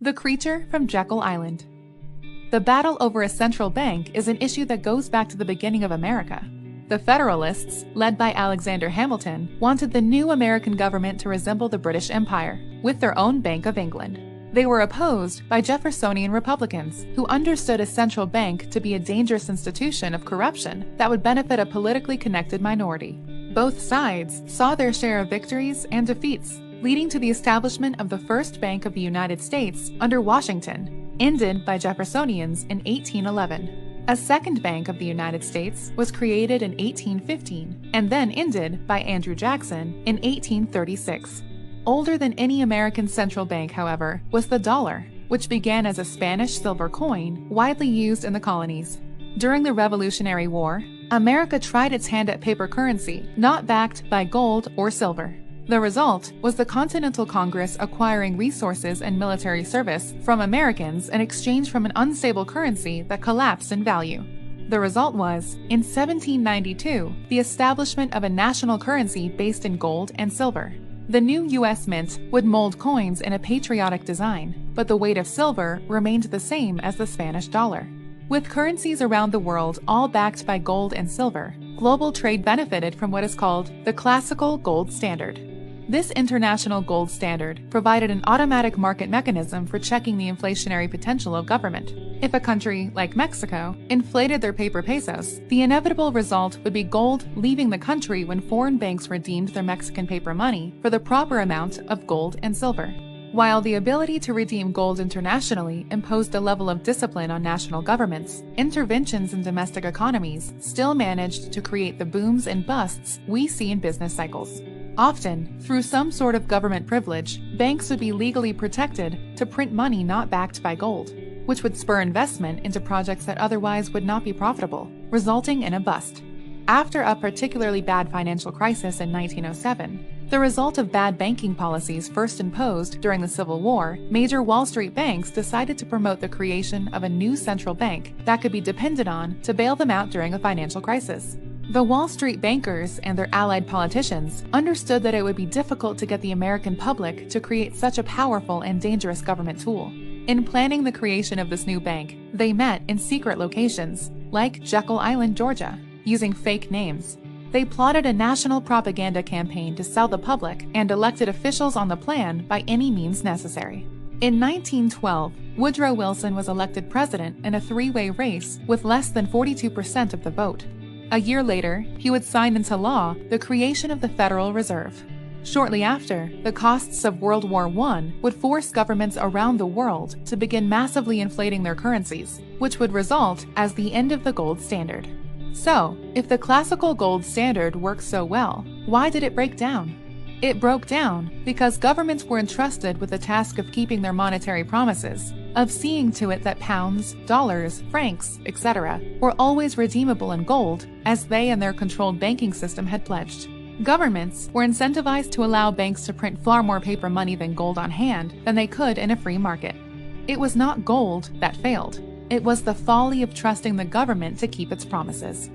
The creature from Jekyll Island. The battle over a central bank is an issue that goes back to the beginning of America. The Federalists, led by Alexander Hamilton, wanted the new American government to resemble the British Empire, with their own Bank of England. They were opposed by Jeffersonian Republicans, who understood a central bank to be a dangerous institution of corruption that would benefit a politically connected minority. Both sides saw their share of victories and defeats, leading to the establishment of the first Bank of the United States under Washington, ended by Jeffersonians in 1811. A second Bank of the United States was created in 1815 and then ended by Andrew Jackson in 1836. Older than any American central bank, however, was the dollar, which began as a Spanish silver coin widely used in the colonies. During the Revolutionary War, America tried its hand at paper currency, not backed by gold or silver. The result was the Continental Congress acquiring resources and military service from Americans in exchange for an unstable currency that collapsed in value. The result was, in 1792, the establishment of a national currency based in gold and silver. The new U.S. Mint would mold coins in a patriotic design, but the weight of silver remained the same as the Spanish dollar. With currencies around the world all backed by gold and silver, global trade benefited from what is called the classical gold standard. This international gold standard provided an automatic market mechanism for checking the inflationary potential of government. If a country, like Mexico, inflated their paper pesos, the inevitable result would be gold leaving the country when foreign banks redeemed their Mexican paper money for the proper amount of gold and silver. While the ability to redeem gold internationally imposed a level of discipline on national governments, interventions in domestic economies still managed to create the booms and busts we see in business cycles. Often, through some sort of government privilege, banks would be legally protected to print money not backed by gold, which would spur investment into projects that otherwise would not be profitable, resulting in a bust. After a particularly bad financial crisis in 1907, the result of bad banking policies first imposed during the Civil War, major Wall Street banks decided to promote the creation of a new central bank that could be depended on to bail them out during a financial crisis. The Wall Street bankers and their allied politicians understood that it would be difficult to get the American public to create such a powerful and dangerous government tool. In planning the creation of this new bank, they met in secret locations, like Jekyll Island, Georgia, using fake names. They plotted a national propaganda campaign to sell the public and elected officials on the plan by any means necessary. In 1912, Woodrow Wilson was elected president in a three-way race with less than 42% of the vote. A year later, he would sign into law the creation of the Federal Reserve. Shortly after, the costs of World War I would force governments around the world to begin massively inflating their currencies, which would result as the end of the gold standard. So, if the classical gold standard worked so well, why did it break down? It broke down because governments were entrusted with the task of keeping their monetary promises, of seeing to it that pounds, dollars, francs, etc. were always redeemable in gold, as they and their controlled banking system had pledged. Governments were incentivized to allow banks to print far more paper money than gold on hand than they could in a free market. It was not gold that failed. It was the folly of trusting the government to keep its promises.